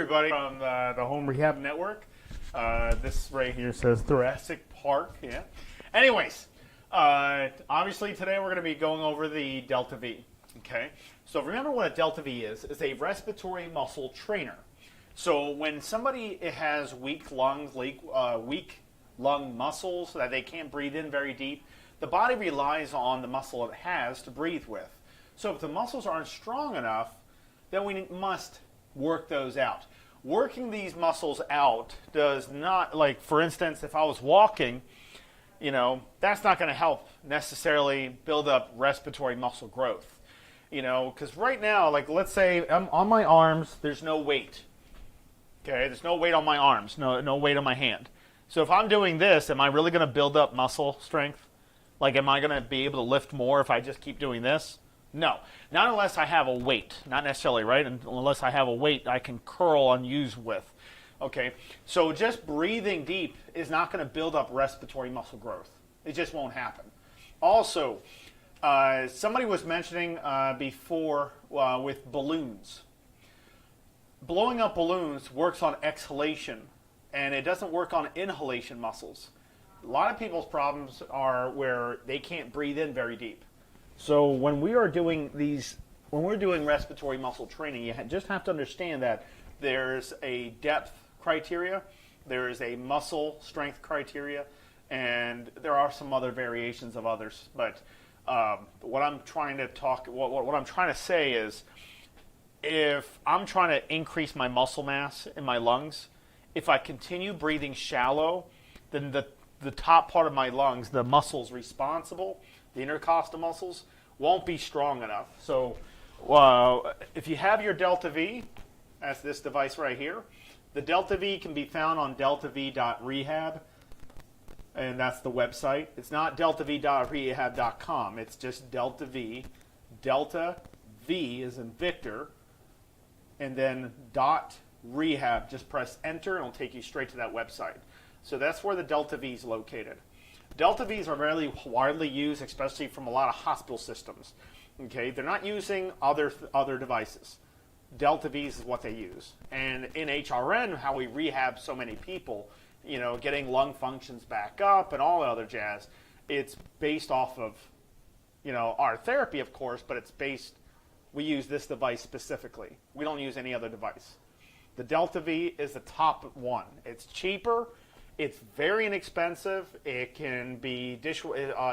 everybody from the Home Rehab Network. This right here says Thoracic Park. Yeah. Anyways, obviously today we're going to be going over the Delta V. Okay. So remember what a Delta V is. It's a respiratory muscle trainer. So when somebody has weak lungs, weak lung muscles that they can't breathe in very deep, the body relies on the muscle it has to breathe with. So if the muscles aren't strong enough, then we must work those out. Working these muscles out does not, like for instance, if I was walking, that's not going to help necessarily build up respiratory muscle growth. Because right now, like let's say I'm on my arms, there's no weight. Okay, there's no weight on my arms, no weight on my hand. So if I'm doing this, am I really going to build up muscle strength? Like, am I going to be able to lift more if I just keep doing this? No, not unless I have a weight, not necessarily, right? Unless I have a weight I can curl and use with. Okay, so just breathing deep is not going to build up respiratory muscle growth. It just won't happen. Also, somebody was mentioning before with balloons. Blowing up balloons works on exhalation, and it doesn't work on inhalation muscles. A lot of people's problems are where they can't breathe in very deep. So when we are doing when we're doing respiratory muscle training, you just have to understand that there's a depth criteria, there is a muscle strength criteria, and there are some other variations of others. But what I'm trying to say is, if I'm trying to increase my muscle mass in my lungs, if I continue breathing shallow, then the top part of my lungs, the muscles responsible, the intercostal muscles, won't be strong enough. So if you have your Delta V, that's this device right here, the Delta V can be found on deltav.rehab, and that's the website. It's not deltav.rehab.com. It's just Delta V. Delta V is in Victor, and then .rehab. Just press enter, and it'll take you straight to that website. So that's where the Delta V is located. Delta Vs are very widely used, especially from a lot of hospital systems. Okay, they're not using other devices. Delta Vs is what they use. And in HRN, how we rehab so many people, getting lung functions back up and all that other jazz, it's based off of, our therapy, of course, but we use this device specifically. We don't use any other device. The Delta V is the top one. It's cheaper. It's very inexpensive. It can be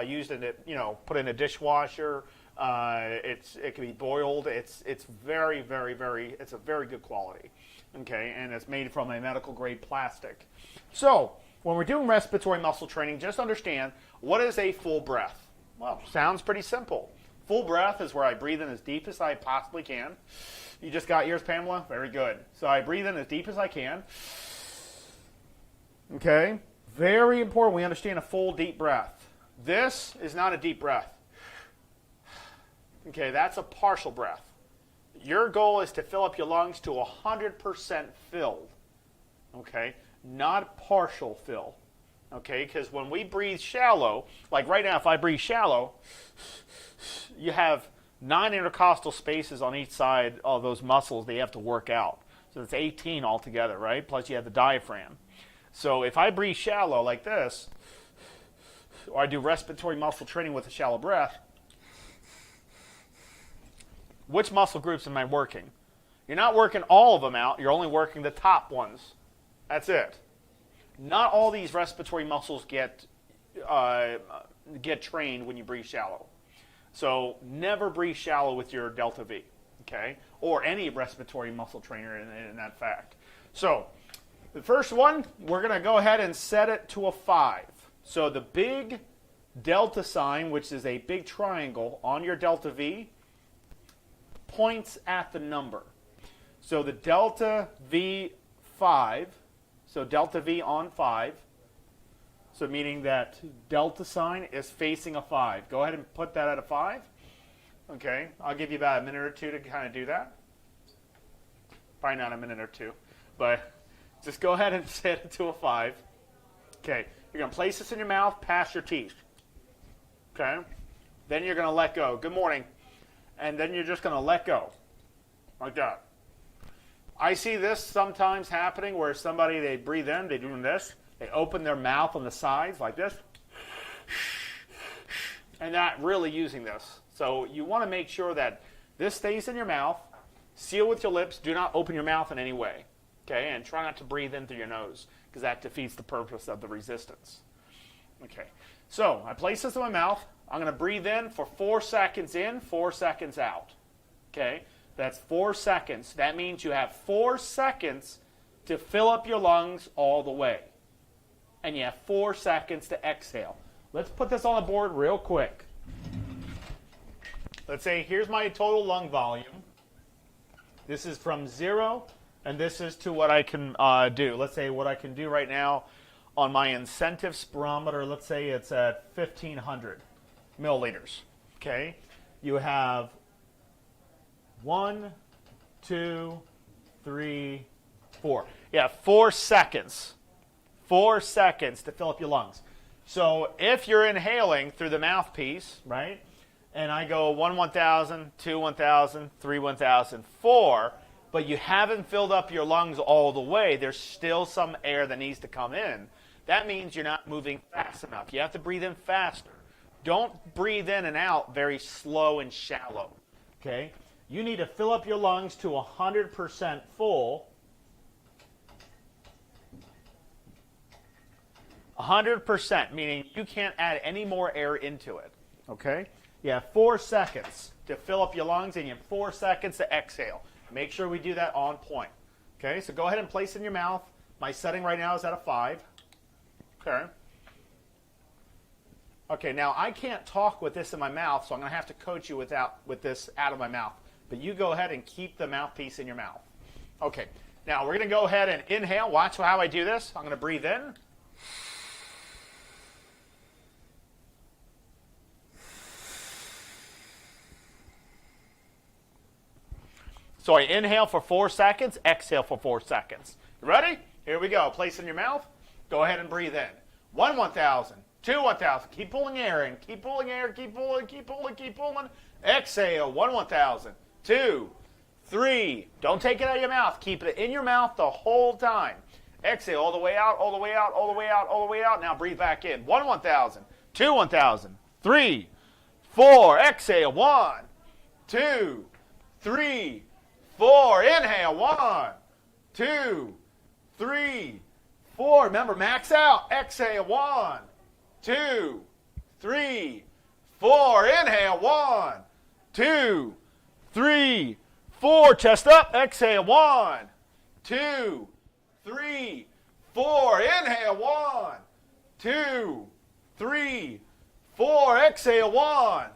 used in put in a dishwasher. It can be boiled. It's very, very, very. It's a very good quality. Okay, and it's made from a medical grade plastic. So when we're doing respiratory muscle training, just understand what is a full breath. Well, sounds pretty simple. Full breath is where I breathe in as deep as I possibly can. You just got yours, Pamela? Very good. So I breathe in as deep as I can. Okay? Very important we understand a full deep breath. This is not a deep breath. Okay, that's a partial breath. Your goal is to fill up your lungs to 100% filled. Okay? Not partial fill. Okay? Because when we breathe shallow, like right now if I breathe shallow, you have 9 intercostal spaces on each side of those muscles they have to work out. So it's 18 altogether, right? Plus you have the diaphragm. So if I breathe shallow like this, or I do respiratory muscle training with a shallow breath, which muscle groups am I working? You're not working all of them out. You're only working the top ones. That's it. Not all these respiratory muscles get trained when you breathe shallow. So never breathe shallow with your Delta V, okay? Or any respiratory muscle trainer in that fact. So the first one, we're going to go ahead and set it to a 5. So the big delta sign, which is a big triangle on your Delta V, points at the number. So the Delta V 5, so Delta V on 5, so meaning that delta sign is facing a 5. Go ahead and put that at a 5. Okay, I'll give you about a minute or two to kind of do that. Probably not a minute or two, but just go ahead and set it to a 5. Okay, you're going to place this in your mouth past your teeth. Okay, then you're going to let go. Good morning. And then you're just going to let go, like that. I see this sometimes happening where somebody, they breathe in, they're doing this. They open their mouth on the sides like this. And not really using this. So you want to make sure that this stays in your mouth. Seal with your lips. Do not open your mouth in any way. Okay, and try not to breathe in through your nose because that defeats the purpose of the resistance. Okay, so I place this in my mouth. I'm going to breathe in for 4 seconds in, 4 seconds out. Okay, that's 4 seconds. That means you have 4 seconds to fill up your lungs all the way. And you have 4 seconds to exhale. Let's put this on the board real quick. Let's say here's my total lung volume. This is from 0, and this is to what I can do. Let's say what I can do right now on my incentive spirometer, let's say it's at 1,500 milliliters. Okay? You have 1, 2, 3, 4. Yeah, 4 seconds. 4 seconds to fill up your lungs. So if you're inhaling through the mouthpiece, right, and I go 1 1,000, 2 1,000, 3 1,000, 4, but you haven't filled up your lungs all the way, there's still some air that needs to come in. That means you're not moving fast enough. You have to breathe in faster. Don't breathe in and out very slow and shallow. Okay? You need to fill up your lungs to 100% full. 100%, meaning you can't add any more air into it. Okay? You have 4 seconds to fill up your lungs, and you have 4 seconds to exhale. Make sure we do that on point. Okay? So go ahead and place it in your mouth. My setting right now is at a 5. Okay. Okay, now I can't talk with this in my mouth, so I'm going to have to coach you with this out of my mouth. But you go ahead and keep the mouthpiece in your mouth. Okay, now we're going to go ahead and inhale. Watch how I do this. I'm going to breathe in. So I inhale for 4 seconds, exhale for 4 seconds. You ready? Here we go. Place it in your mouth. Go ahead and breathe in. 1 1,000, 2 1,000. Keep pulling air in. Keep pulling air. Keep pulling, keep pulling, keep pulling. Exhale. 1 1,000, 2, 3. Don't take it out of your mouth. Keep it in your mouth the whole time. Exhale all the way out, all the way out, all the way out, all the way out. Now breathe back in. 1 1,000, 2 1,000, 3, 4. Exhale. 1, 2, 3, 4. Inhale. 1, 2, 3, 4. Remember, max out. Exhale. 1, 2, 3, 4. Inhale. 1, 2, 3, 4. Chest up. Exhale. 1, 2, 3, 4. Inhale. 1, 2, 3, 4. Exhale. 1,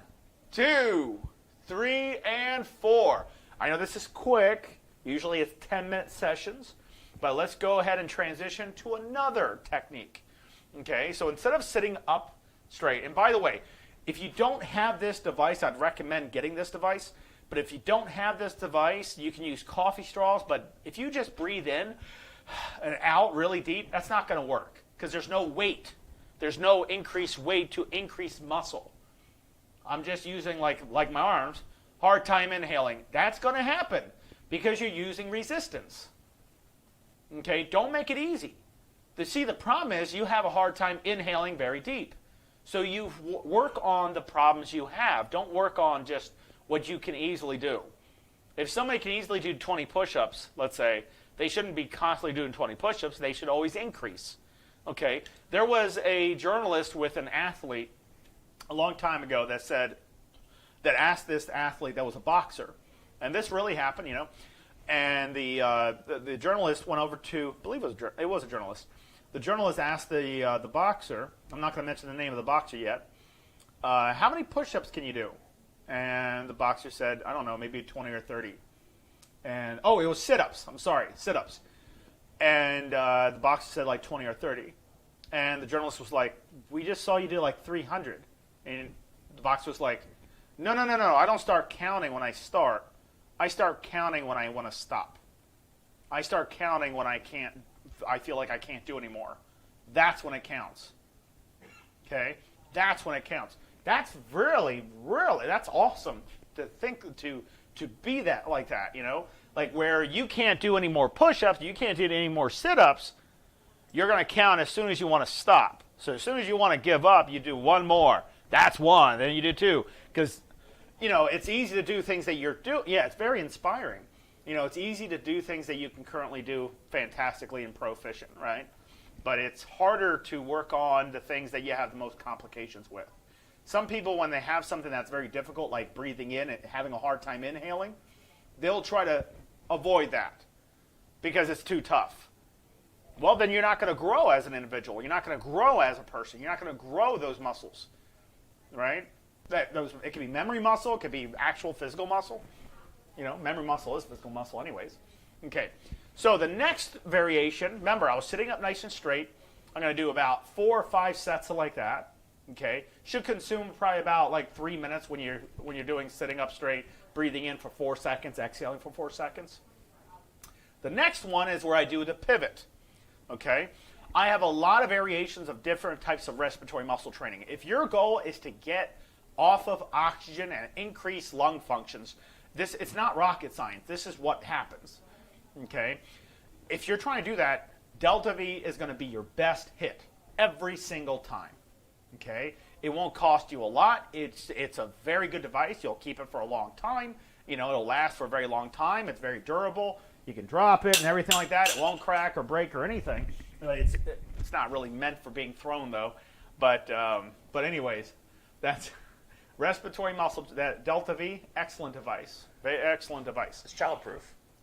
2, 3, and 4. I know this is quick. Usually it's 10-minute sessions. But let's go ahead and transition to another technique. Okay, so instead of sitting up straight, and by the way, if you don't have this device, I'd recommend getting this device. But if you don't have this device, you can use coffee straws. But if you just breathe in and out really deep, that's not going to work because there's no weight. There's no increased weight to increase muscle. I'm just using like my arms, hard time inhaling. That's going to happen because you're using resistance. Okay, don't make it easy. See, the problem is you have a hard time inhaling very deep. So you work on the problems you have. Don't work on just what you can easily do. If somebody can easily do 20 push-ups, let's say, they shouldn't be constantly doing 20 push-ups. They should always increase. Okay, there was a journalist with an athlete a long time ago that asked this athlete that was a boxer, and this really happened, you know. And the journalist went over to, I believe it was a journalist. The journalist asked the boxer, I'm not going to mention the name of the boxer yet, how many push-ups can you do? And the boxer said, I don't know, maybe 20 or 30. And, it was sit-ups. I'm sorry, sit-ups. And the boxer said like 20 or 30. And the journalist was like, we just saw you do like 300. And the boxer was like, no, I don't start counting when I start. I start counting when I want to stop. I start counting when I feel like I can't do anymore. That's when it counts. Okay? That's when it counts. That's really, really, that's awesome to think, to be that like that, you know? like where you can't do any more push-ups, you can't do any more sit-ups, you're going to count as soon as you want to stop. So as soon as you want to give up, you do one more. That's one. Then you do two. Because, you know, it's easy to do things that you're doing. Yeah, it's very inspiring. You know, it's easy to do things that you can currently do fantastically and proficient, right? But it's harder to work on the things that you have the most complications with. Some people, when they have something that's very difficult, like breathing in and having a hard time inhaling, they'll try to avoid that because it's too tough. Well, then you're not going to grow as an individual. You're not going to grow as a person. You're not going to grow those muscles, right? It could be memory muscle. It could be actual physical muscle. You know, memory muscle is physical muscle anyways. Okay, so the next variation, remember, I was sitting up nice and straight. I'm going to do about 4 or 5 sets of like that. Okay, should consume probably about like 3 minutes when you're doing sitting up straight, breathing in for 4 seconds, exhaling for 4 seconds. The next one is where I do the pivot. Okay, I have a lot of variations of different types of respiratory muscle training. If your goal is to get off of oxygen and increase lung functions, it's not rocket science. This is what happens. Okay, if you're trying to do that, Delta V is going to be your best hit every single time. Okay, it won't cost you a lot. It's a very good device. You'll keep it for a long time. You know, it'll last for a very long time. It's very durable. You can drop it and everything like that. It won't crack or break or anything. It's not really meant for being thrown though. But anyways, that's respiratory muscle. That Delta V, excellent device. Very excellent device. It's childproof.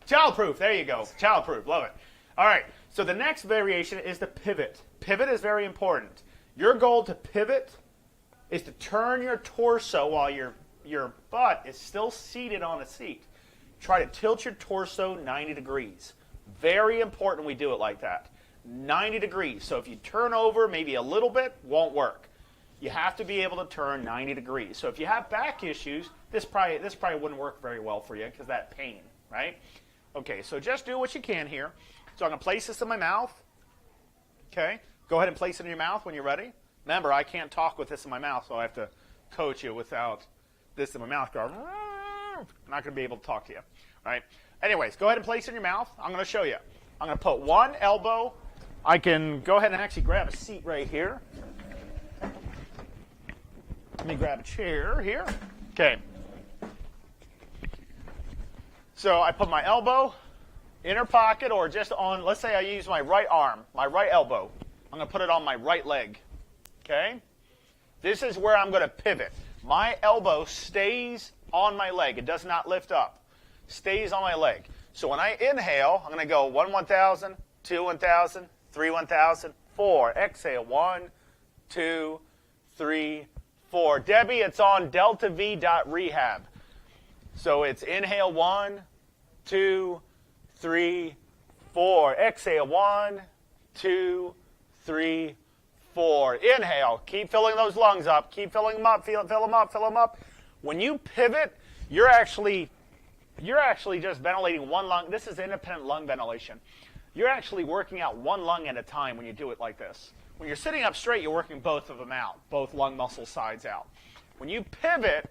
Childproof. There you go. Childproof. Love it. All right. So the next variation is the pivot. Pivot is very important. Your goal to pivot is to turn your torso while your butt is still seated on a seat. Try to tilt your torso 90 degrees. Very important we do it like that. 90 degrees. So if you turn over maybe a little bit, won't work. You have to be able to turn 90 degrees. So if you have back issues, this probably wouldn't work very well for you because that pain, right? Okay, so just do what you can here. So I'm going to place this in my mouth. Okay, go ahead and place it in your mouth when you're ready. Remember, I can't talk with this in my mouth, so I have to coach you without this in my mouth. I'm not going to be able to talk to you. All right. Anyways, go ahead and place it in your mouth. I'm going to show you. I'm going to put one elbow. I can go ahead and actually grab a seat right here. Let me grab a chair here. Okay. So I put my elbow, inner pocket, or just on, let's say I use my right arm, my right elbow. I'm going to put it on my right leg. Okay? This is where I'm going to pivot. My elbow stays on my leg. It does not lift up. Stays on my leg. So when I inhale, I'm going to go 1, 1,000, 2, 1,000, 3, 1,000, 4. Exhale, 1, 2, 3, 4. Debbie, it's on deltav.rehab. So it's inhale 1, 2, 3, 4. Exhale 1, 2, 3, 4. Inhale. Keep filling those lungs up. Keep filling them up. Fill them up. Fill them up. When you pivot, you're actually just ventilating one lung. This is independent lung ventilation. You're actually working out one lung at a time when you do it like this. When you're sitting up straight, you're working both of them out, both lung muscle sides out. When you pivot,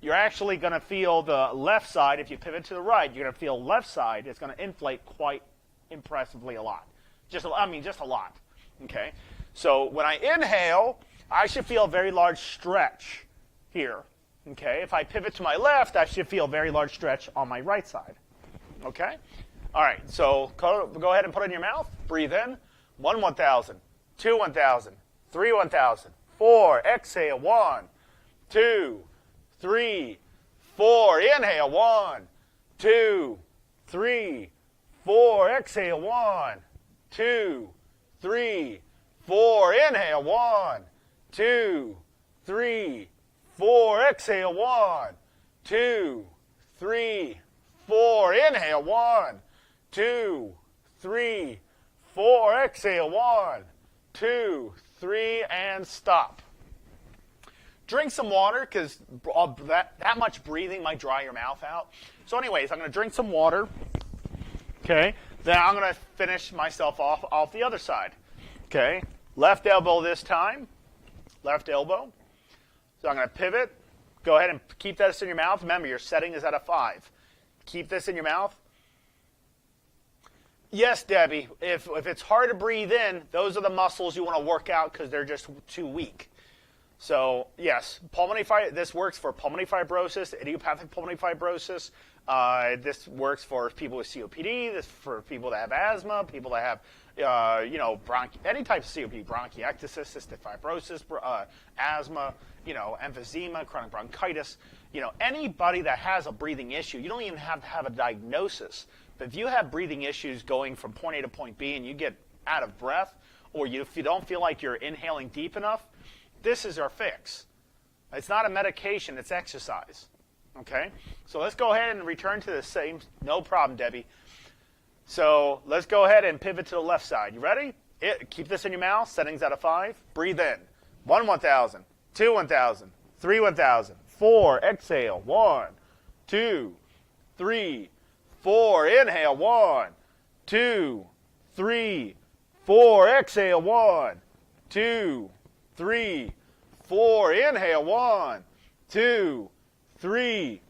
you're actually going to feel the left side. If you pivot to the right, you're going to feel left side. It's going to inflate quite impressively a lot. Just a lot. Okay? So when I inhale, I should feel a very large stretch here. Okay? If I pivot to my left, I should feel a very large stretch on my right side. Okay? All right. So go ahead and put it in your mouth. Breathe in. 1, 1,000. 2, 1,000. 3, 1,000. 4. Exhale. 1, 2, 3, 4. Inhale. 1, 2, 3, 4. Exhale. 1, 2, 3, 4. Inhale. 1, 2, 3, 4. Exhale. 1, 2, 3, 4. Inhale. 1, 2, 3, 4. Exhale. 1, 2, 3, and stop. Drink some water because that much breathing might dry your mouth out. So anyways, I'm going to drink some water. Okay. Then I'm going to finish myself off the other side. Okay. Left elbow this time. Left elbow. So I'm going to pivot. Go ahead and keep this in your mouth. Remember, your setting is at a 5. Keep this in your mouth. Yes, Debbie. If it's hard to breathe in, those are the muscles you want to work out because they're just too weak. So yes, this works for pulmonary fibrosis, idiopathic pulmonary fibrosis. This works for people with COPD. This for people that have asthma, people that have any type of COPD, bronchiectasis, cystic fibrosis, asthma, emphysema, chronic bronchitis. Anybody that has a breathing issue, you don't even have to have a diagnosis. But if you have breathing issues going from point A to point B and you get out of breath, or if you don't feel like you're inhaling deep enough, this is our fix. It's not a medication, it's exercise. Okay? So let's go ahead and return to the same. No problem, Debbie. So let's go ahead and pivot to the left side. You ready? Keep this in your mouth. Settings out of 5. Breathe in. 1, 1,000. 2, 1,000. 3, 1,000. 4. Exhale. 1, 2, 3, 4. Inhale. 1, 2, 3, 4. Exhale. 1, 2, 3, 4. Inhale. 1, 2, 3,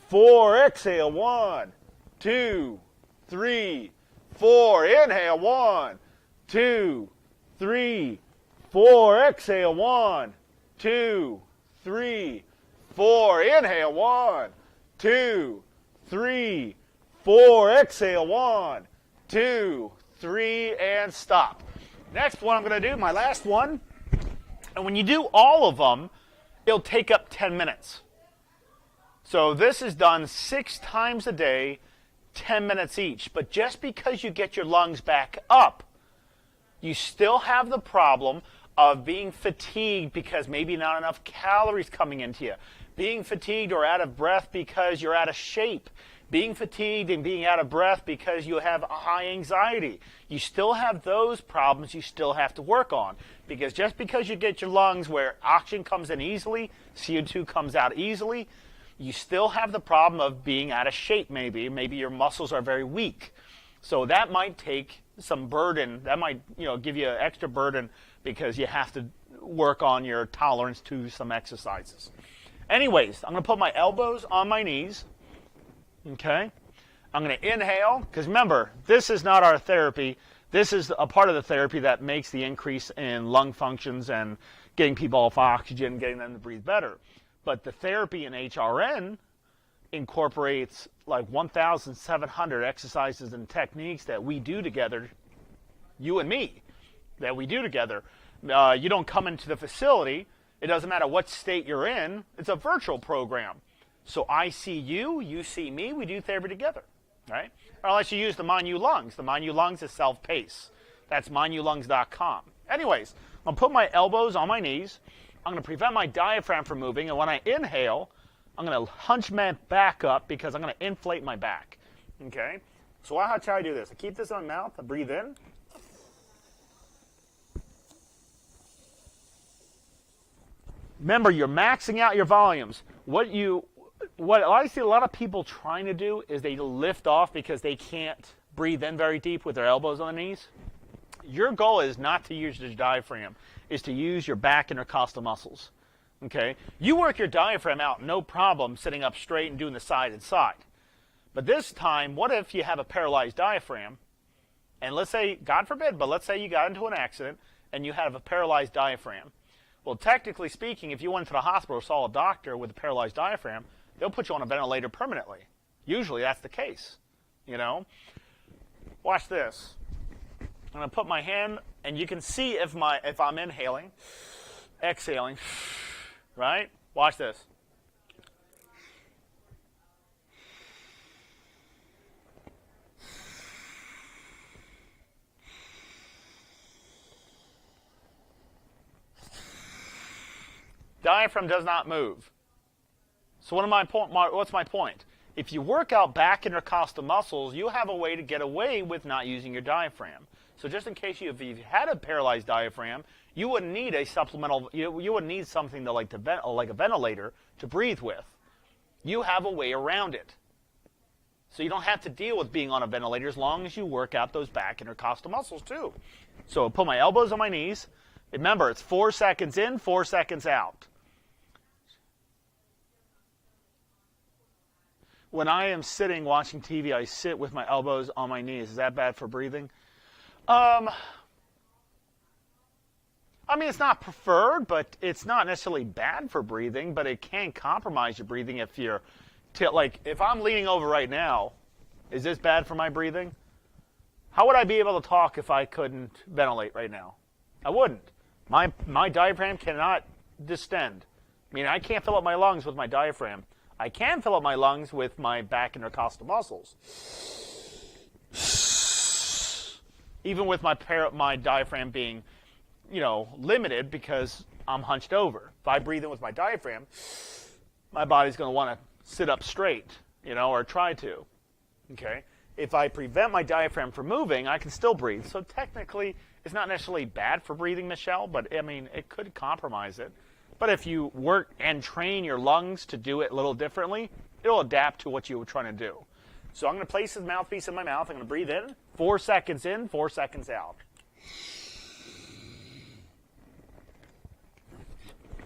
4. Exhale. 1, 2, 3, 4. Inhale. 1, 2, 3, 4. Exhale. 1, 2, 3, 4. Inhale. 1, 2, 3, 4. Exhale. 1, 2, 3, and stop. Next one I'm going to do, my last one. And when you do all of them, it'll take up 10 minutes. So this is done 6 times a day, 10 minutes each. But just because you get your lungs back up, you still have the problem of being fatigued because maybe not enough calories coming into you. Being fatigued or out of breath because you're out of shape. Being fatigued and being out of breath because you have a high anxiety. You still have those problems you still have to work on. Because just because you get your lungs where oxygen comes in easily, CO2 comes out easily, you still have the problem of being out of shape maybe. Maybe your muscles are very weak. So that might take some burden. That might give you an extra burden because you have to work on your tolerance to some exercises. Anyways, I'm going to put my elbows on my knees. Okay? I'm going to inhale, because remember, this is not our therapy. This is a part of the therapy that makes the increase in lung functions and getting people off oxygen, getting them to breathe better. But the therapy in HRN incorporates like 1,700 exercises and techniques that we do together, you and me, that we do together. You don't come into the facility. It doesn't matter what state you're in. It's a virtual program. So I see you, you see me, we do therapy together, right? Or unless you use the Mind You Lungs. The Mind You Lungs is self-paced. That's mindyulungs.com. Anyways, I'm going to put my elbows on my knees. I'm going to prevent my diaphragm from moving. And when I inhale, I'm going to hunch my back up because I'm going to inflate my back. Okay? So how do I do this? I keep this in my mouth. I breathe in. Remember, you're maxing out your volumes. What I see a lot of people trying to do is they lift off because they can't breathe in very deep with their elbows on the knees. Your goal is not to use your diaphragm, is to use your back intercostal muscles. Okay? You work your diaphragm out, no problem, sitting up straight and doing the side and side. But this time, what if you have a paralyzed diaphragm, and let's say, God forbid, but let's say you got into an accident and you have a paralyzed diaphragm. Well, technically speaking, if you went to the hospital or saw a doctor with a paralyzed diaphragm, they'll put you on a ventilator permanently. Usually that's the case, Watch this. I'm going to put my hand, and you can see if I'm inhaling, exhaling, right? Watch this. Diaphragm does not move. So what's my point? If you work out back intercostal muscles, you have a way to get away with not using your diaphragm. So just in case if you've had a paralyzed diaphragm, you wouldn't need a supplemental. You wouldn't need something like a ventilator to breathe with. You have a way around it. So you don't have to deal with being on a ventilator as long as you work out those back intercostal muscles too. So I'll put my elbows on my knees. Remember, it's 4 seconds in, 4 seconds out. when I am sitting watching TV, I sit with my elbows on my knees. Is that bad for breathing? I mean, it's not preferred, but it's not necessarily bad for breathing, but it can compromise your breathing if you're, like, if I'm leaning over right now, is this bad for my breathing? How would I be able to talk if I couldn't ventilate right now? I wouldn't. My diaphragm cannot distend. I mean, I can't fill up my lungs with my diaphragm. I can fill up my lungs with my back intercostal muscles. Even with my diaphragm being, limited because I'm hunched over. If I breathe in with my diaphragm, my body's going to want to sit up straight, or try to. Okay? If I prevent my diaphragm from moving, I can still breathe. So technically, it's not necessarily bad for breathing, Michelle, but I mean, it could compromise it. But if you work and train your lungs to do it a little differently, it'll adapt to what you were trying to do. So I'm going to place this mouthpiece in my mouth. I'm going to breathe in, 4 seconds in, 4 seconds out.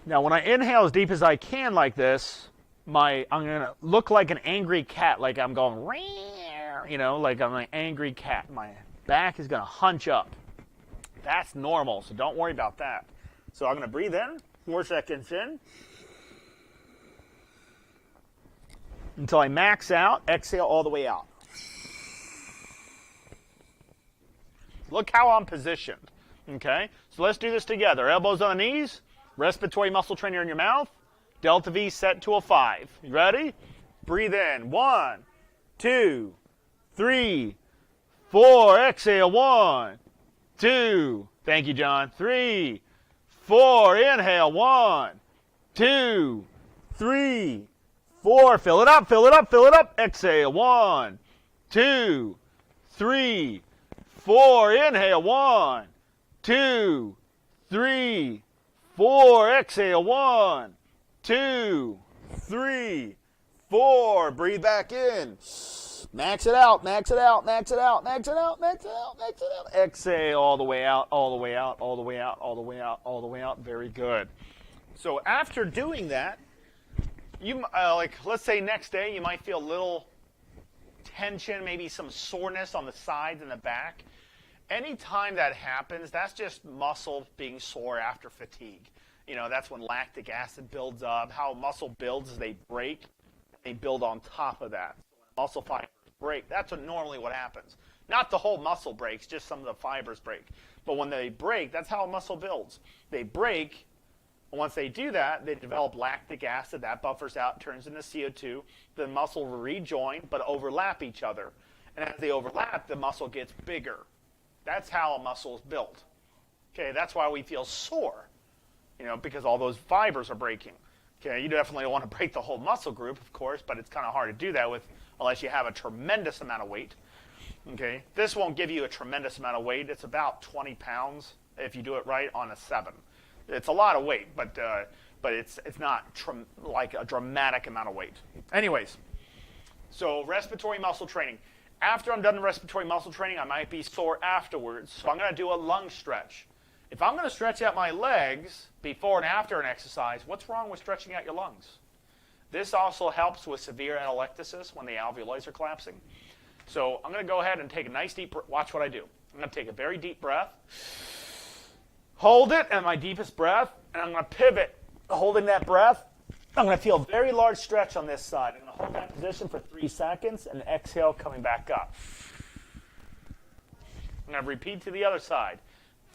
Now, when I inhale as deep as I can like this, I'm going to look like an angry cat, like I'm going, like I'm an angry cat. My back is going to hunch up. That's normal, so don't worry about that. So I'm going to breathe in, 4 seconds in, until I max out, exhale all the way out. Look how I'm positioned, okay? So let's do this together. Elbows on the knees, respiratory muscle trainer in your mouth, delta V set to a 5. You ready? Breathe in, 1, 2, 3, 4, exhale, 1, 2, thank you, John, 3, 4, inhale, 1, 2, 3, 4, fill it up, fill it up, fill it up, exhale, 1, 2, 3, 4, inhale, 1, 2, 3, 4, exhale, 1, 2, 3, 4, breathe back in. Max it out, max it out, max it out, max it out, max it out, max it out. Exhale all the way out, all the way out, all the way out, all the way out, all the way out. Very good. So after doing that, you let's say next day you might feel a little tension, maybe some soreness on the sides and the back. Anytime that happens, that's just muscle being sore after fatigue. That's when lactic acid builds up. How muscle builds is they break, they build on top of that. Muscle fibers break. That's normally what happens. Not the whole muscle breaks, just some of the fibers break. But when they break, that's how a muscle builds. They break, and once they do that, they develop lactic acid. That buffers out, turns into CO2. The muscle will rejoin, but overlap each other. And as they overlap, the muscle gets bigger. That's how a muscle is built. Okay, that's why we feel sore, because all those fibers are breaking. Okay, you definitely don't want to break the whole muscle group, of course, but it's kind of hard to do that unless you have a tremendous amount of weight. Okay, this won't give you a tremendous amount of weight. It's about 20 pounds if you do it right on a 7. It's a lot of weight, but it's not like a dramatic amount of weight. Anyways, so respiratory muscle training. After I'm done the respiratory muscle training, I might be sore afterwards, so I'm going to do a lung stretch. If I'm going to stretch out my legs before and after an exercise, what's wrong with stretching out your lungs? This also helps with severe atelectasis when the alveoli are collapsing. So I'm going to go ahead and take a nice deep breath. Watch what I do. I'm going to take a very deep breath, hold it at my deepest breath, and I'm going to pivot, holding that breath. I'm going to feel a very large stretch on this side. I'm going to hold that position for 3 seconds and exhale, coming back up. I'm going to repeat to the other side.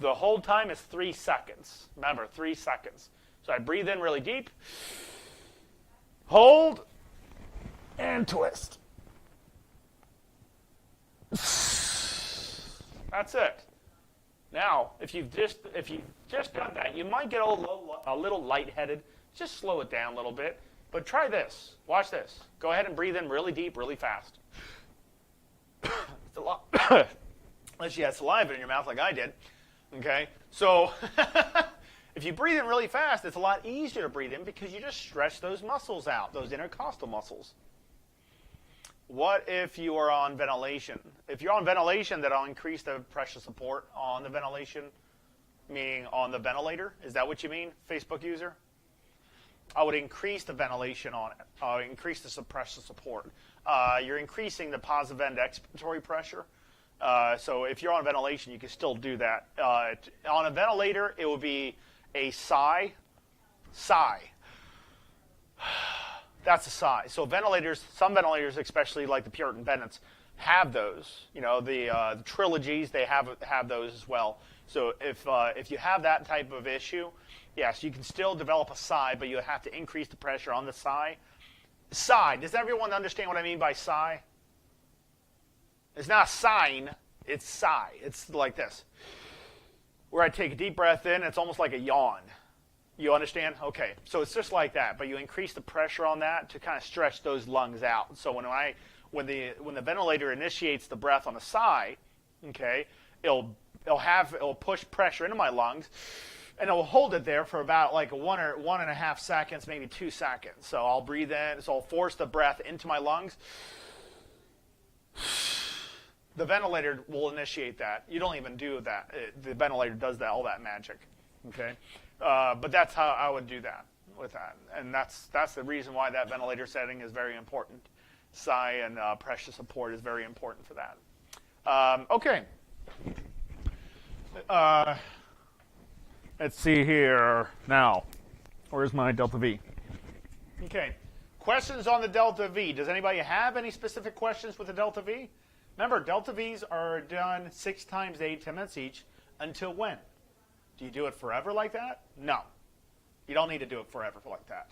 The hold time is 3 seconds. Remember, 3 seconds. So I breathe in really deep, hold, and twist. That's it. Now, if you've just done that, you might get a little lightheaded. Just slow it down a little bit. But try this. Watch this. Go ahead and breathe in really deep, really fast. It's a lot. Unless you had saliva in your mouth like I did. Okay? So if you breathe in really fast, it's a lot easier to breathe in because you just stretch those muscles out, those intercostal muscles. What if you are on ventilation? If you're on ventilation, that'll increase the pressure support on the ventilation, meaning on the ventilator. Is that what you mean, Facebook user? I would increase the ventilation on it, increase the suppressive support. You're increasing the positive end expiratory pressure. So if you're on ventilation, you can still do that. On a ventilator, it would be a sigh. That's a sigh. So ventilators, some ventilators, especially like the Puritan Bennett's, have those. You know, the trilogies, they have those as well. So if you have that type of issue, yes, you can still develop a sigh, but you have to increase the pressure on the sigh. Sigh. Does everyone understand what I mean by sigh? It's not a sign, it's sigh. It's like this. Where I take a deep breath in, it's almost like a yawn. You understand? Okay, so it's just like that, but you increase the pressure on that to kind of stretch those lungs out. So when the ventilator initiates the breath on a sigh, okay, it'll push pressure into my lungs, and it will hold it there for about like 1 or 1.5 seconds, maybe 2 seconds. So I'll breathe in, so I'll force the breath into my lungs. The ventilator will initiate that. You don't even do that. The ventilator does all that magic, okay? But that's how I would do that with that, and that's the reason why that ventilator setting is very important. Sigh and pressure support is very important for that. Okay. Let's see here now. Where's my delta V? Okay. Questions on the delta V. Does anybody have any specific questions with the delta V? Remember, delta Vs are done 6 times 8 minutes each. Until when? Do you do it forever like that? No. You don't need to do it forever like that.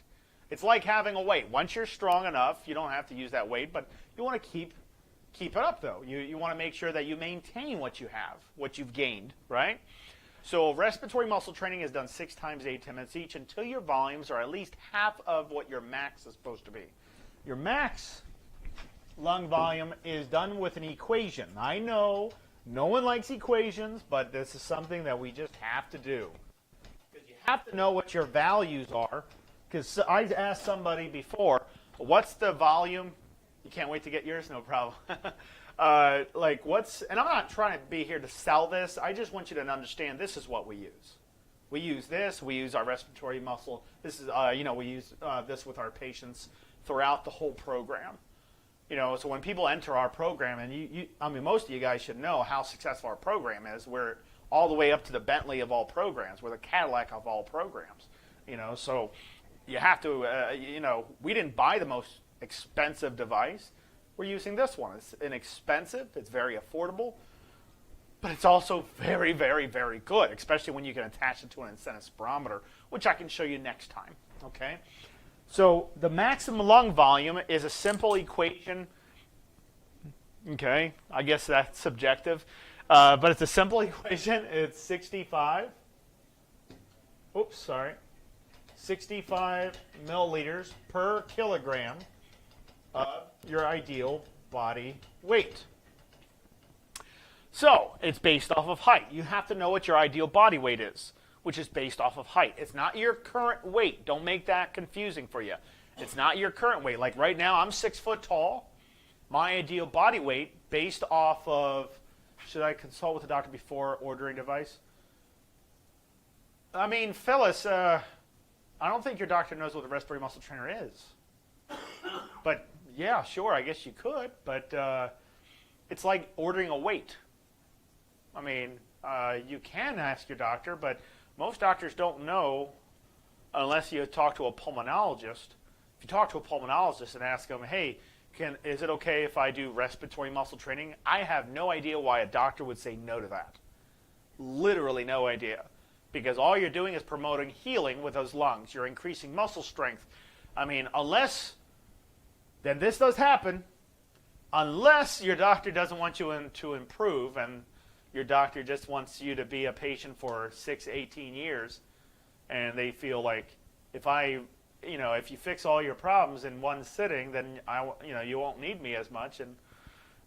It's like having a weight. Once you're strong enough, you don't have to use that weight, but you want to keep it up, though. You want to make sure that you maintain what you have, what you've gained, right? So respiratory muscle training is done 6 times 8 minutes each until your volumes are at least half of what your max is supposed to be. Your max lung volume is done with an equation. I know no one likes equations, but this is something that we just have to do. Because you have to know what your values are. Because I asked somebody before, what's the volume? You can't wait to get yours? No problem. And I'm not trying to be here to sell this. I just want you to understand this is what we use. We use this. We use our respiratory muscle. This is, we use this with our patients throughout the whole program. So when people enter our program, and most of you guys should know how successful our program is. We're all the way up to the Bentley of all programs. We're the Cadillac of all programs. So you have to, we didn't buy the most expensive device. We're using this one. It's inexpensive. It's very affordable. But it's also very, very, very good, especially when you can attach it to an incentive spirometer, which I can show you next time. Okay? So the maximum lung volume is a simple equation. Okay, I guess that's subjective, but it's a simple equation. It's 65 milliliters per kilogram of your ideal body weight. So it's based off of height. You have to know what your ideal body weight is, which is based off of height. It's not your current weight. Don't make that confusing for you. It's not your current weight. Like right now, I'm 6 foot tall. My ideal body weight, based off of, should I consult with the doctor before ordering device? I mean, Phyllis, I don't think your doctor knows what a respiratory muscle trainer is. But yeah, sure, I guess you could. But it's like ordering a weight. I mean, you can ask your doctor, but most doctors don't know unless you talk to a pulmonologist. If you talk to a pulmonologist and ask them, hey, is it okay if I do respiratory muscle training? I have no idea why a doctor would say no to that. Literally no idea. Because all you're doing is promoting healing with those lungs. You're increasing muscle strength. I mean, then this does happen, unless your doctor doesn't want you to improve and your doctor just wants you to be a patient for 18 years, and they feel like if you fix all your problems in one sitting, then you won't need me as much. And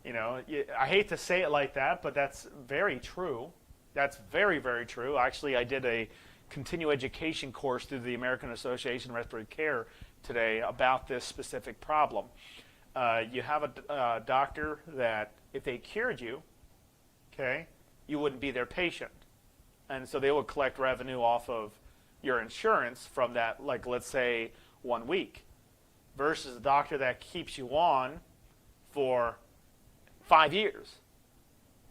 I hate to say it like that, but that's very true. That's very, very true. Actually, I did a continuing education course through the American Association of Respiratory Care today about this specific problem. You have a doctor that if they cured you, okay, you wouldn't be their patient. And so they would collect revenue off of your insurance from that, like let's say 1 week, versus a doctor that keeps you on for 5 years.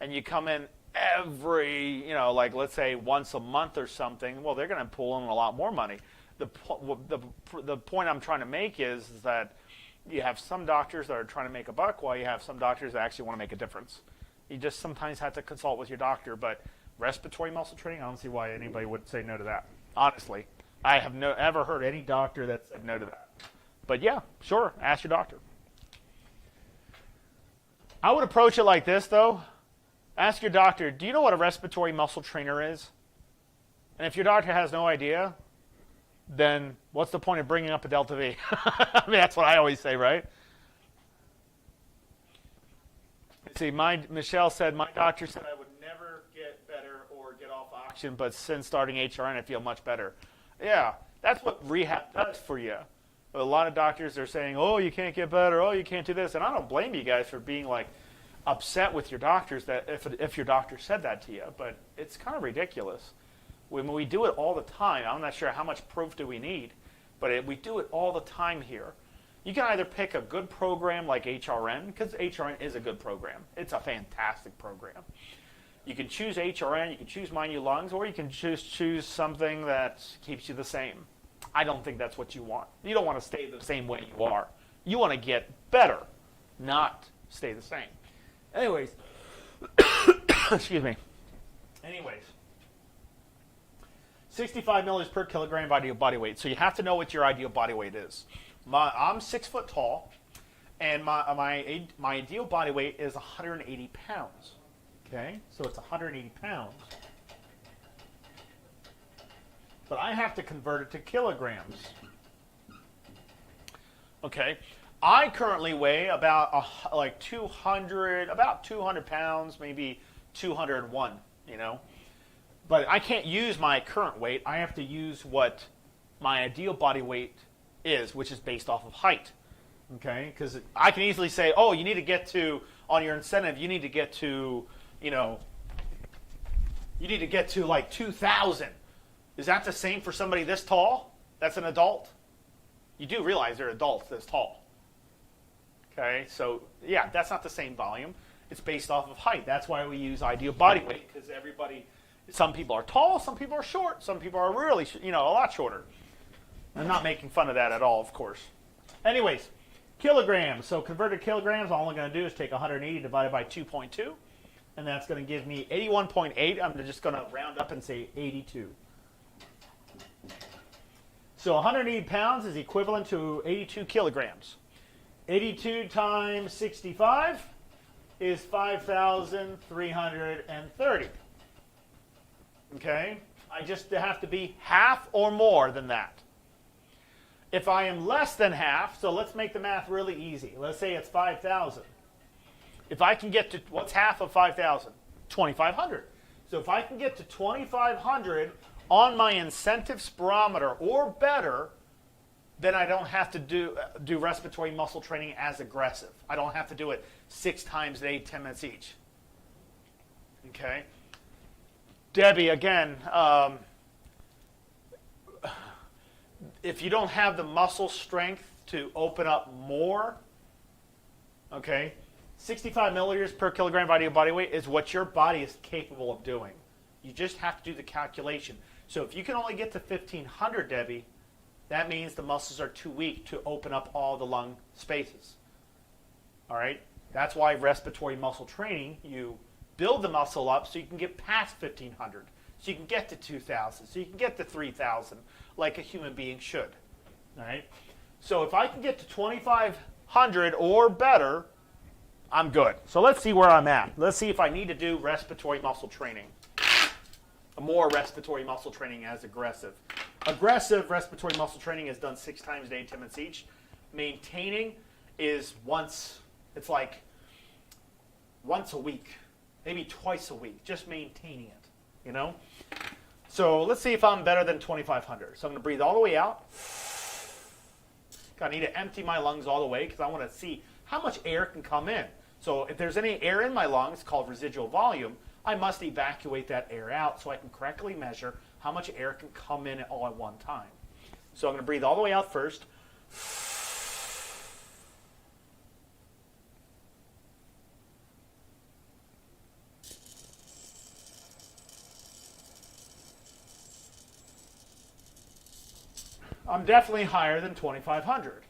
And you come in every, like let's say once a month or something, well, they're going to pull in a lot more money. The point I'm trying to make is that you have some doctors that are trying to make a buck while you have some doctors that actually want to make a difference. You just sometimes have to consult with your doctor, but respiratory muscle training, I don't see why anybody would say no to that. Honestly, I have ever heard any doctor that said no to that. But yeah, sure, ask your doctor. I would approach it like this, though. Ask your doctor, do you know what a respiratory muscle trainer is? And if your doctor has no idea, then what's the point of bringing up a delta V? I mean, that's what I always say, right? See, Michelle said, my doctor said I would never get better or get off oxygen, but since starting HRN, I feel much better. Yeah, that's what rehab does for you. A lot of doctors are saying, oh, you can't get better, oh, you can't do this. And I don't blame you guys for being like upset with your doctors that if your doctor said that to you, but it's kind of ridiculous. When we do it all the time, I'm not sure how much proof do we need, but we do it all the time here. You can either pick a good program like HRN, because HRN is a good program. It's a fantastic program. You can choose HRN, you can choose Mind You Lungs, or you can choose something that keeps you the same. I don't think that's what you want. You don't want to stay the same way you are. You want to get better, not stay the same. Anyways, excuse me. Anyways, 65 milliliters per kilogram of ideal body weight. So you have to know what your ideal body weight is. I'm 6 foot tall, and my ideal body weight is 180 pounds. Okay, so it's 180 pounds. But I have to convert it to kilograms. Okay, I currently weigh about 200 pounds, maybe 201. But I can't use my current weight. I have to use what my ideal body weight is, which is based off of height. Okay, because I can easily say, oh, you need to get to, on your incentive, you need to get to, like 2,000. Is that the same for somebody this tall? That's an adult? You do realize they're adults this tall. Okay, so yeah, that's not the same volume. It's based off of height. That's why we use ideal body weight, because some people are tall, some people are short, some people are really, a lot shorter. I'm not making fun of that at all, of course. Anyways, kilograms. So converted kilograms, all I'm going to do is take 180 divided by 2.2, and that's going to give me 81.8. I'm just going to round up and say 82. So 180 pounds is equivalent to 82 kilograms. 82 times 65 is 5,330. Okay? I just have to be half or more than that. If I am less than half, so let's make the math really easy. Let's say it's 5,000. If I can get to, what's half of 5,000? 2,500. So if I can get to 2,500 on my incentive spirometer or better, then I don't have to do respiratory muscle training as aggressive. I don't have to do it 6 times a day, 10 minutes each. Okay? Debbie, again, if you don't have the muscle strength to open up more, okay, 65 milliliters per kilogram of ideal body weight is what your body is capable of doing. You just have to do the calculation. So if you can only get to 1,500, Debbie, that means the muscles are too weak to open up all the lung spaces. All right? That's why respiratory muscle training, you build the muscle up so you can get past 1,500, so you can get to 2,000, so you can get to 3,000, like a human being should. All right? So if I can get to 2,500 or better, I'm good. So let's see where I'm at. Let's see if I need to do respiratory muscle training. More respiratory muscle training as aggressive. Aggressive respiratory muscle training is done 6 times a day, 10 minutes each. Maintaining is once a week, maybe twice a week, just maintaining it, So let's see if I'm better than 2,500. So I'm going to breathe all the way out. I need to empty my lungs all the way because I want to see how much air can come in. So if there's any air in my lungs, called residual volume, I must evacuate that air out so I can correctly measure how much air can come in all at one time. So I'm going to breathe all the way out first. I'm definitely higher than 2,500.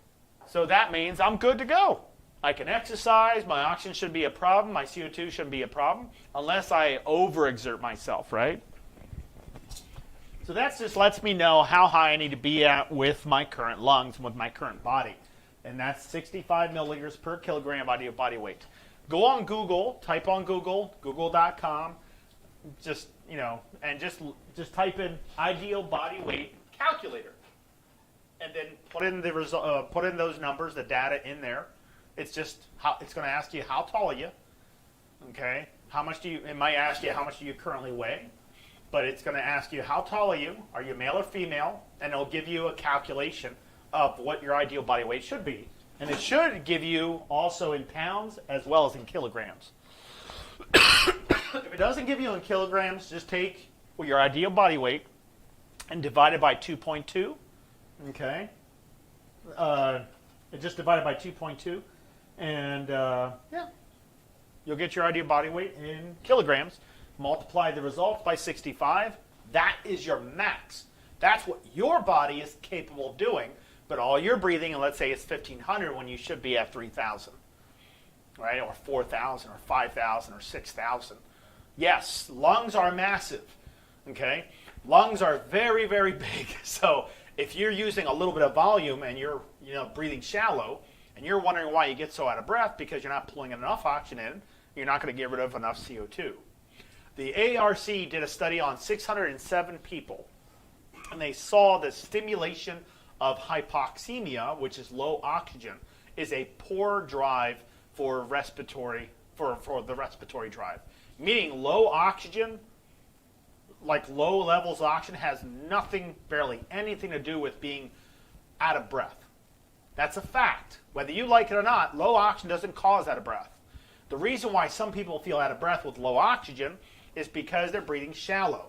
So that means I'm good to go. I can exercise, my oxygen shouldn't be a problem, my CO2 shouldn't be a problem, unless I overexert myself, right? So that just lets me know how high I need to be at with my current lungs and with my current body. And that's 65 milliliters per kilogram body weight. Go on Google, type on Google, google.com, just type in ideal body weight calculator. And then put in the put in those numbers, the data in there. It's just it's going to ask you how tall are you, okay? How much do you? It might ask you how much do you currently weigh, but it's going to ask you how tall are you? Are you male or female? And it'll give you a calculation of what your ideal body weight should be, and it should give you also in pounds as well as in kilograms. If it doesn't give you in kilograms, just take your ideal body weight and divide it by 2.2. Okay. It just divided by 2.2. And, you'll get your ideal body weight in kilograms. Multiply the results by 65. That is your max. That's what your body is capable of doing. But all you're breathing, and let's say it's 1,500 when you should be at 3,000. Right? Or 4,000 or 5,000 or 6,000. Yes, lungs are massive. Okay? Lungs are very, very big. So if you're using a little bit of volume and you're breathing shallow, and you're wondering why you get so out of breath because you're not pulling enough oxygen in, you're not going to get rid of enough CO2. The ARC did a study on 607 people, and they saw the stimulation of hypoxemia, which is low oxygen, is a poor drive for respiratory for the respiratory drive. Meaning low oxygen, like low levels of oxygen, has nothing, barely anything to do with being out of breath. That's a fact. Whether you like it or not, low oxygen doesn't cause out of breath. The reason why some people feel out of breath with low oxygen is because they're breathing shallow.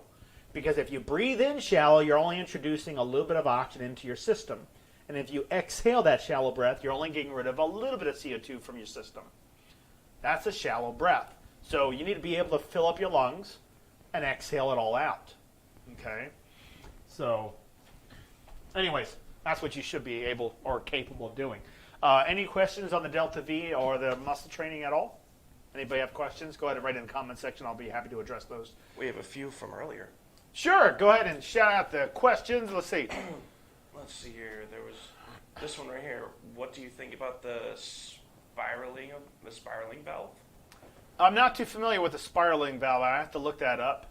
Because if you breathe in shallow, you're only introducing a little bit of oxygen into your system. And if you exhale that shallow breath, you're only getting rid of a little bit of CO2 from your system. That's a shallow breath. So you need to be able to fill up your lungs and exhale it all out. Okay? So, anyways, that's what you should be able or capable of doing. Any questions on the Delta V or the muscle training at all? Anybody have questions? Go ahead and write in the comment section. I'll be happy to address those. We have a few from earlier. Sure. Go ahead and shout out the questions. Let's see. Let's see here. There was this one right here. What do you think about the spiraling valve? I'm not too familiar with the spiraling valve. I have to look that up.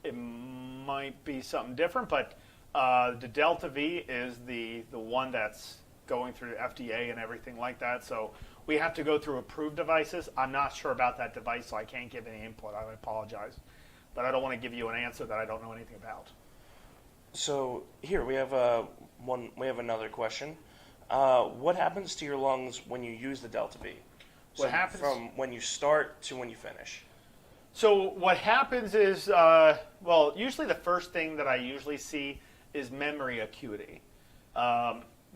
It might be something different, but the Delta V is the one that's going through FDA and everything like that. So we have to go through approved devices. I'm not sure about that device, so I can't give any input. I apologize. But I don't want to give you an answer that I don't know anything about. So here we have another question. What happens to your lungs when you use the Delta V? What happens from when you start to when you finish? So what happens is, usually the first thing that I usually see is memory acuity.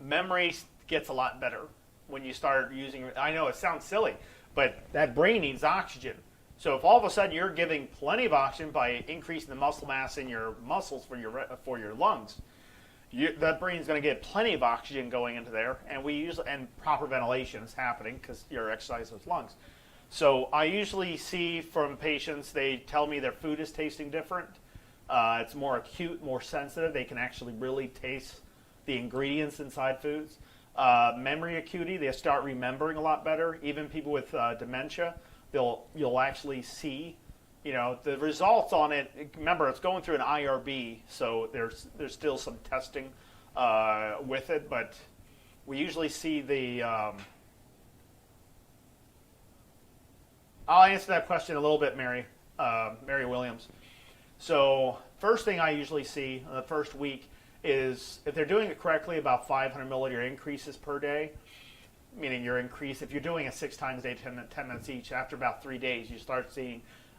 Memory gets a lot better when you start using. I know it sounds silly, but that brain needs oxygen. So if all of a sudden you're giving plenty of oxygen by increasing the muscle mass in your muscles for your lungs, that brain's going to get plenty of oxygen going into there, and proper ventilation is happening because you're exercising those lungs. So I usually see from patients, they tell me their food is tasting different. It's more acute, more sensitive. They can actually really taste the ingredients inside foods. Memory acuity, they start remembering a lot better. Even people with dementia, you'll actually see, the results on it. Remember, it's going through an IRB, so there's still some testing with it, but we usually see the. I'll answer that question a little bit, Mary Williams. So first thing I usually see in the first week is if they're doing it correctly, about 500 milliliter increases per day, meaning your increase, if you're doing it 6 times a day, 10 minutes each, after about 3 days, you start seeing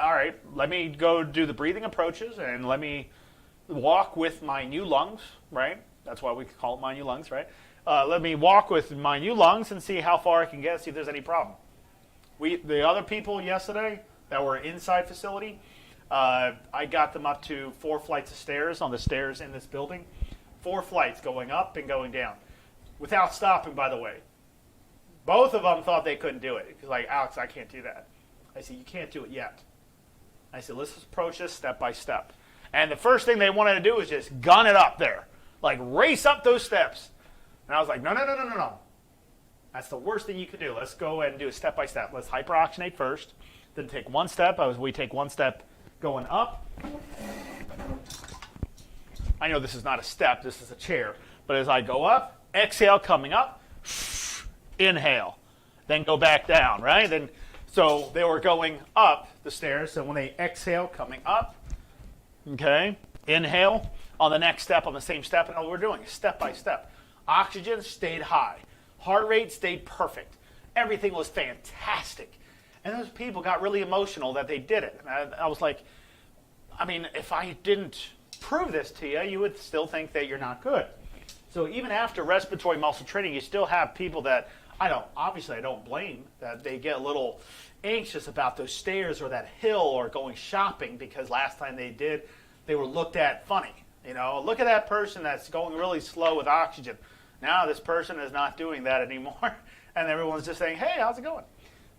all right, let me go do the breathing approaches and let me walk with my new lungs, right? That's why we call it my new lungs, right? Let me walk with my new lungs and see how far I can get, see if there's any problem. The other people yesterday that were inside facility, I got them up to 4 flights of stairs on the stairs in this building. 4 flights going up and going down without stopping, by the way. Both of them thought they couldn't do it. Because like, Alex, I can't do that. I said, you can't do it yet. I said, let's approach this step by step. And the first thing they wanted to do was just gun it up there. Like, race up those steps. And I was like, no. That's the worst thing you could do. Let's go ahead and do it step by step. Let's hyperoxygenate first. Then take one step. We take one step going up. I know this is not a step. This is a chair. But as I go up, exhale coming up, inhale. Then go back down, right? So they were going up the stairs. So when they exhale coming up, okay, inhale on the next step, on the same step. And all we're doing is step by step. Oxygen stayed high. Heart rate stayed perfect. Everything was fantastic. And those people got really emotional that they did it. And I was like, I mean, if I didn't prove this to you, you would still think that you're not good. So even after respiratory muscle training, you still have people that I don't blame, that they get a little anxious about those stairs or that hill or going shopping because last time they were looked at funny. You know, look at that person that's going really slow with oxygen. Now this person is not doing that anymore, and everyone's just saying, "Hey, how's it going?"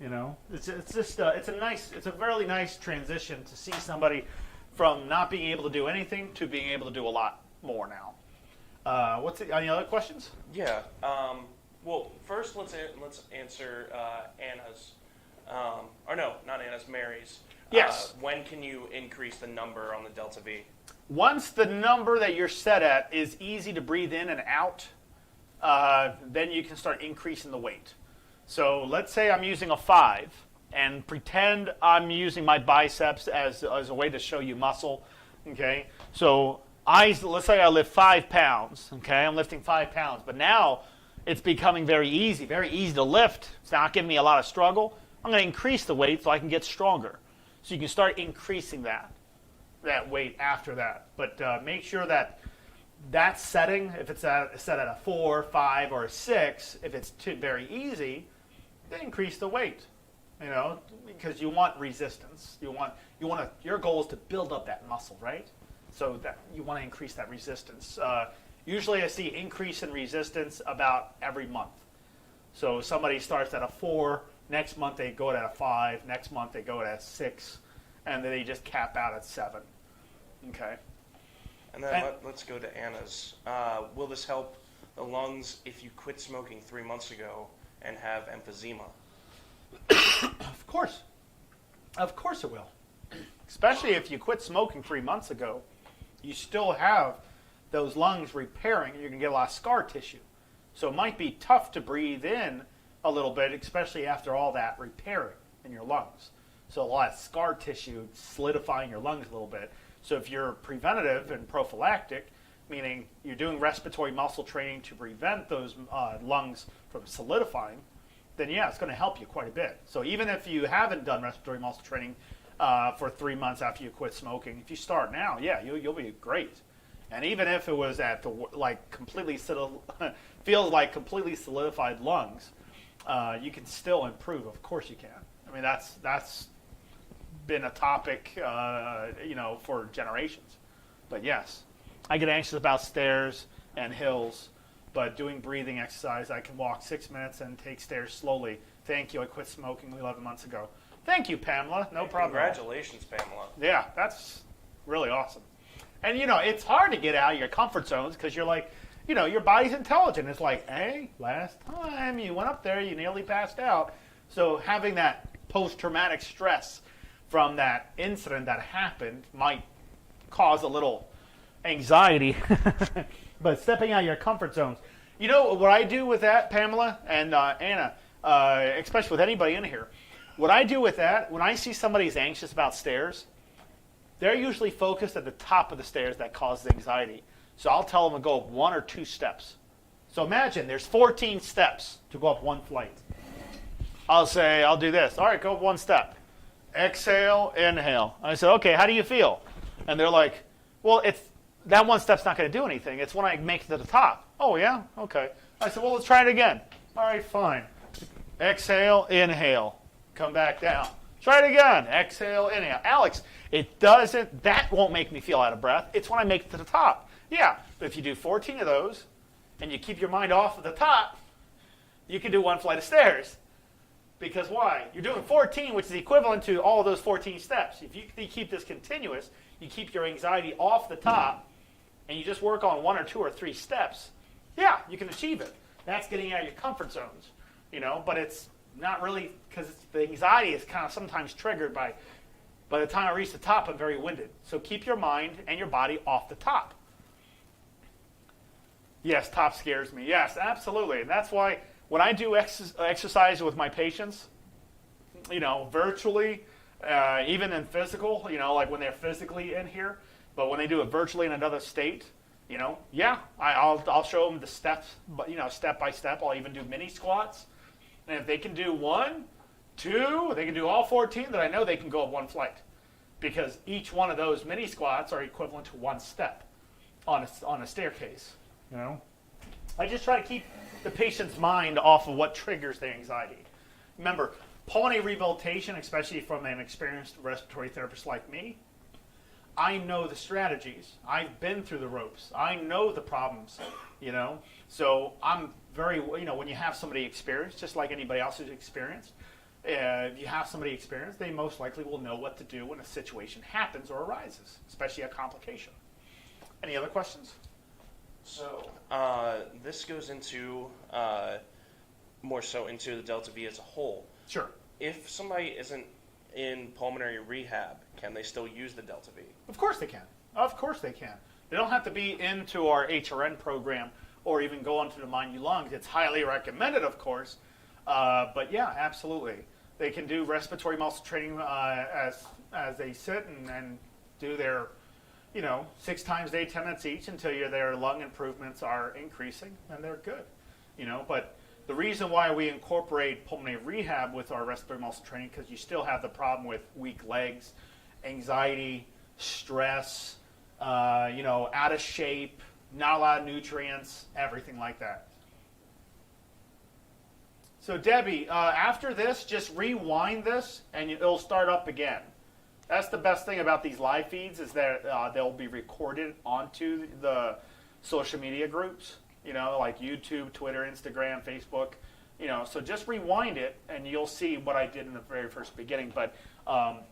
You know, it's a really nice transition to see somebody from not being able to do anything to being able to do a lot more now. Any other questions? Yeah. Well, first let's answer Anna's, or no, not Anna's, Mary's. Yes. When can you increase the number on the Delta V? Once the number that you're set at is easy to breathe in and out, then you can start increasing the weight. So let's say I'm using a 5 and pretend I'm using my biceps as a way to show you muscle. Okay, so let's say I lift 5 pounds. Okay, I'm lifting 5 pounds, but now it's becoming very easy to lift. It's not giving me a lot of struggle. I'm going to increase the weight so I can get stronger. So you can start increasing that weight after that. But make sure that setting, if it's set at a 4, 5, or a 6, if it's very easy, then increase the weight. You know, because you want resistance. Your goal is to build up that muscle, right? So that you want to increase that resistance. Usually I see increase in resistance about every month. So somebody starts at a 4, next month they go at a 5, next month they go at a 6, and then they just cap out at 7. Okay. And then let's go to Anna's. Will this help the lungs if you quit smoking 3 months ago and have emphysema? Of course. Of course it will. Especially if you quit smoking 3 months ago. You still have those lungs repairing, and you're going to get a lot of scar tissue. So it might be tough to breathe in a little bit, especially after all that repairing in your lungs. So a lot of scar tissue solidifying your lungs a little bit. So if you're preventative and prophylactic, meaning you're doing respiratory muscle training to prevent those lungs from solidifying, then yeah, it's going to help you quite a bit. So even if you haven't done respiratory muscle training for 3 months after you quit smoking, if you start now, yeah, you'll be great. And even if it was at the feels like completely solidified lungs, you can still improve. Of course you can. I mean, that's been a topic, for generations. But yes, I get anxious about stairs and hills, but doing breathing exercise, I can walk 6 minutes and take stairs slowly. Thank you. I quit smoking 11 months ago. Thank you, Pamela. No problem. Congratulations, Pamela. Yeah, that's really awesome. And, it's hard to get out of your comfort zones because you're like, your body's intelligent. It's like, hey, last time you went up there, you nearly passed out. So having that post-traumatic stress from that incident that happened might cause a little anxiety. But stepping out of your comfort zones. You know what I do with that, Pamela and Anna, especially with anybody in here, what I do with that, when I see somebody's anxious about stairs, they're usually focused at the top of the stairs that causes anxiety. So I'll tell them to go up 1 or 2 steps. So imagine there's 14 steps to go up 1 flight. I'll say, I'll do this. All right, go up 1 step. exhale, inhale. I said, okay, how do you feel? And they're like, well, that one step's not going to do anything. It's when I make it to the top. Oh, yeah? Okay. I said, well, let's try it again. All right, fine. Exhale, inhale. Come back down. Try it again. Exhale, inhale. Alex, that won't make me feel out of breath. It's when I make it to the top. Yeah, but if you do 14 of those and you keep your mind off of the top, you can do one flight of stairs. Because why? You're doing 14, which is equivalent to all those 14 steps. If you keep this continuous, you keep your anxiety off the top, and you just work on 1 or 2 or 3 steps, yeah, you can achieve it. That's getting out of your comfort zones, but it's not really, because the anxiety is kind of sometimes triggered by the time I reach the top, I'm very winded. So keep your mind and your body off the top. Yes, top scares me. Yes, absolutely. And that's why when I do exercise with my patients, virtually, even in physical, like when they're physically in here, but when they do it virtually in another state, I'll show them the steps, but step by step. I'll even do mini squats, and if they can do 1, 2, they can do all 14. Then I know they can go up one flight, because each one of those mini squats are equivalent to 1 step on a staircase. I just try to keep the patient's mind off of what triggers their anxiety. Remember, pulmonary rehabilitation, especially from an experienced respiratory therapist like me, I know the strategies. I've been through the ropes. I know the problems, So I'm very, when you have somebody experienced, just like anybody else who's experienced, if you have somebody experienced, they most likely will know what to do when a situation happens or arises, especially a complication. Any other questions? So this goes into more so into the Delta V as a whole. Sure. If somebody isn't in pulmonary rehab, can they still use the Delta V? Of course they can. Of course they can. They don't have to be into our HRN program or even go onto the Mind You Lungs. It's highly recommended, of course. But yeah, absolutely. They can do respiratory muscle training as they sit and do their 6 times a day, 10 minutes each until their lung improvements are increasing, and they're good. But the reason why we incorporate pulmonary rehab with our respiratory muscle training, because you still have the problem with weak legs, anxiety, stress, out of shape, not a lot of nutrients, everything like that. So Debbie, after this, just rewind this, and it'll start up again. That's the best thing about these live feeds, is that they'll be recorded onto the social media groups, like YouTube, Twitter, Instagram, Facebook. So just rewind it, and you'll see what I did in the very first beginning. But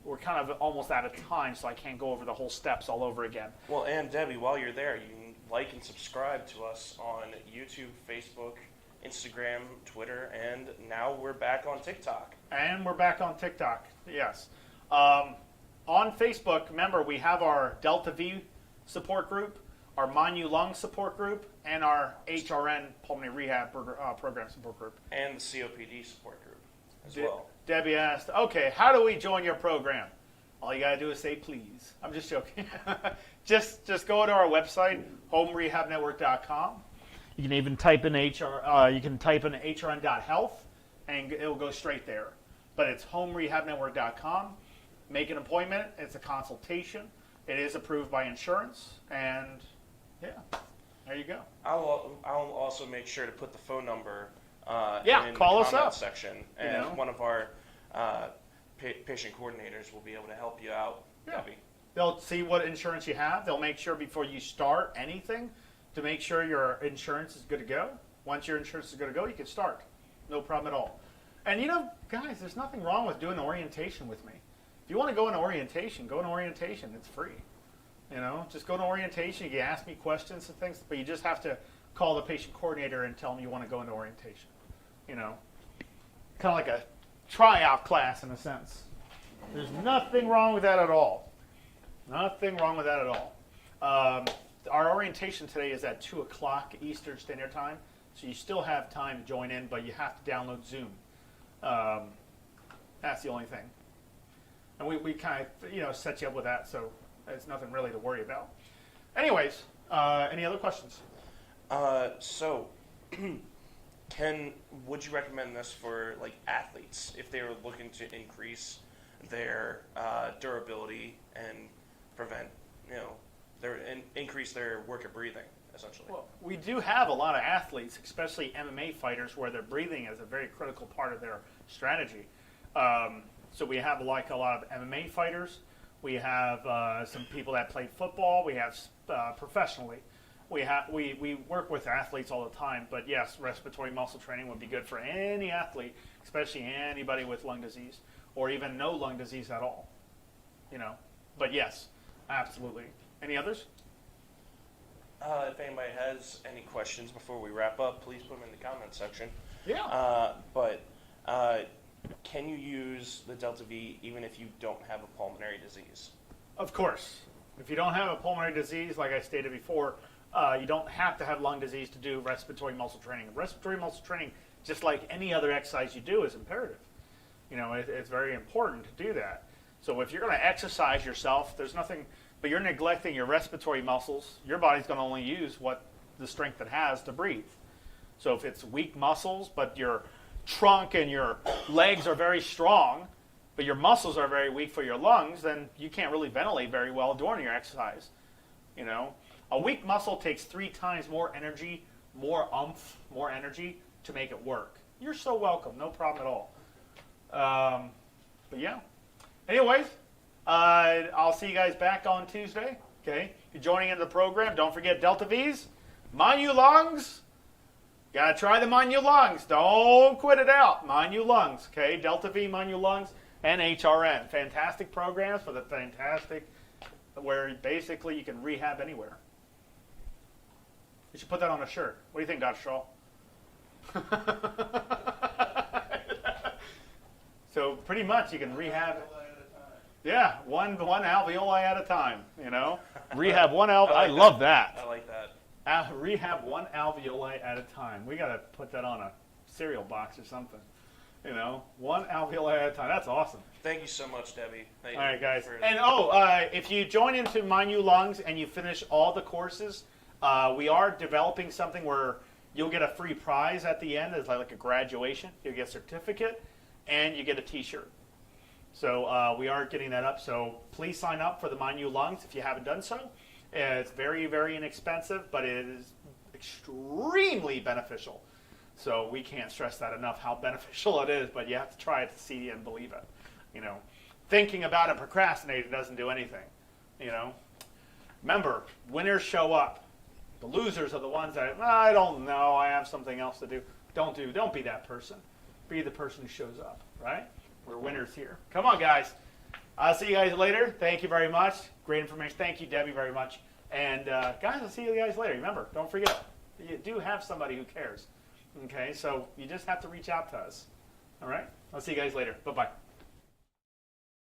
we're kind of almost out of time, so I can't go over the whole steps all over again. Well, and Debbie, while you're there, you can like and subscribe to us on YouTube, Facebook, Instagram, Twitter, and now we're back on TikTok. And we're back on TikTok, yes. On Facebook, remember, we have our Delta V support group, our Mind You Lung support group, and our HRN Pulmonary Rehab Program support group. And the COPD support group as well. Debbie asked, okay, how do we join your program? All you got to do is say please. I'm just joking. just go to our website, homerehabnetwork.com. You can even type in hrn.health, and it'll go straight there. But it's homerehabnetwork.com. Make an appointment. It's a consultation. It is approved by insurance, and yeah, there you go. I'll also make sure to put the phone number in call the us comment up. section, and one of our patient coordinators will be able to help you out. Yeah. Debbie. They'll see what insurance you have. They'll make sure before you start anything to make sure your insurance is good to go. Once your insurance is good to go, you can start. No problem at all. And guys, there's nothing wrong with doing orientation with me. If you want to go into orientation, go into orientation. It's free. Just go to orientation. You can ask me questions and things, but you just have to call the patient coordinator and tell them you want to go into orientation. Kind of like a tryout class in a sense. There's nothing wrong with that at all. Nothing wrong with that at all. Our orientation today is at 2 o'clock Eastern Standard Time, so you still have time to join in, but you have to download Zoom. That's the only thing. And we kind of, set you up with that, so it's nothing really to worry about. Anyways, any other questions? So, would you recommend this for athletes if they were looking to increase their durability and prevent, increase their work of breathing, essentially. Well, we do have a lot of athletes, especially MMA fighters, where their breathing is a very critical part of their strategy. So we have like a lot of MMA fighters. We have some people that played football. We have professionally. We work with athletes all the time. But yes, respiratory muscle training would be good for any athlete, especially anybody with lung disease or even no lung disease at all. But yes, absolutely. Any others? If anybody has any questions before we wrap up, please put them in the comment section. Yeah. But can you use the Delta V even if you don't have a pulmonary disease? Of course. If you don't have a pulmonary disease, like I stated before, you don't have to have lung disease to do respiratory muscle training. Respiratory muscle training, just like any other exercise you do, is imperative. It's very important to do that. So if you're going to exercise yourself, there's nothing, but you're neglecting your respiratory muscles, your body's going to only use what the strength it has to breathe. So if it's weak muscles, but your trunk and your legs are very strong, but your muscles are very weak for your lungs, then you can't really ventilate very well during your exercise. A weak muscle takes 3 times more energy, more oomph, more energy to make it work. You're so welcome. No problem at all. But yeah. Anyways, I'll see you guys back on Tuesday. Okay. If you're joining into the program, don't forget Delta V's, Manu Lungs. Gotta try the Manu Lungs. Don't quit it out. Manu Lungs. Okay. Delta V, Manu Lungs, and HRN. Fantastic programs for the fantastic, where basically you can rehab anywhere. You should put that on a shirt. What do you think, Dr. Shaw? So pretty much you can rehab. Yeah, one alveoli at a time. Rehab one alveoli. I love that. I like that. Rehab one alveoli at a time. We gotta put that on a cereal box or something. One alveoli at a time. That's awesome. Thank you so much, Debbie. All right, guys. And if you join into Manu Lungs and you finish all the courses, we are developing something where you'll get a free prize at the end. It's like a graduation. You'll get a certificate and you get a T-shirt. So we are getting that up. So please sign up for the Manu Lungs if you haven't done so. It's very, very inexpensive, but it is extremely beneficial. So we can't stress that enough, how beneficial it is, but you have to try it to see and believe it. Thinking about it, procrastinating doesn't do anything. Remember, winners show up. The losers are the ones that, I don't know, I have something else to do. Don't be that person. Be the person who shows up, right? We're winners here. Come on, guys. I'll see you guys later. Thank you very much. Great information. Thank you, Debbie, very much. And guys, I'll see you guys later. Remember, don't forget, you do have somebody who cares. Okay, so you just have to reach out to us. All right? I'll see you guys later. Bye-bye.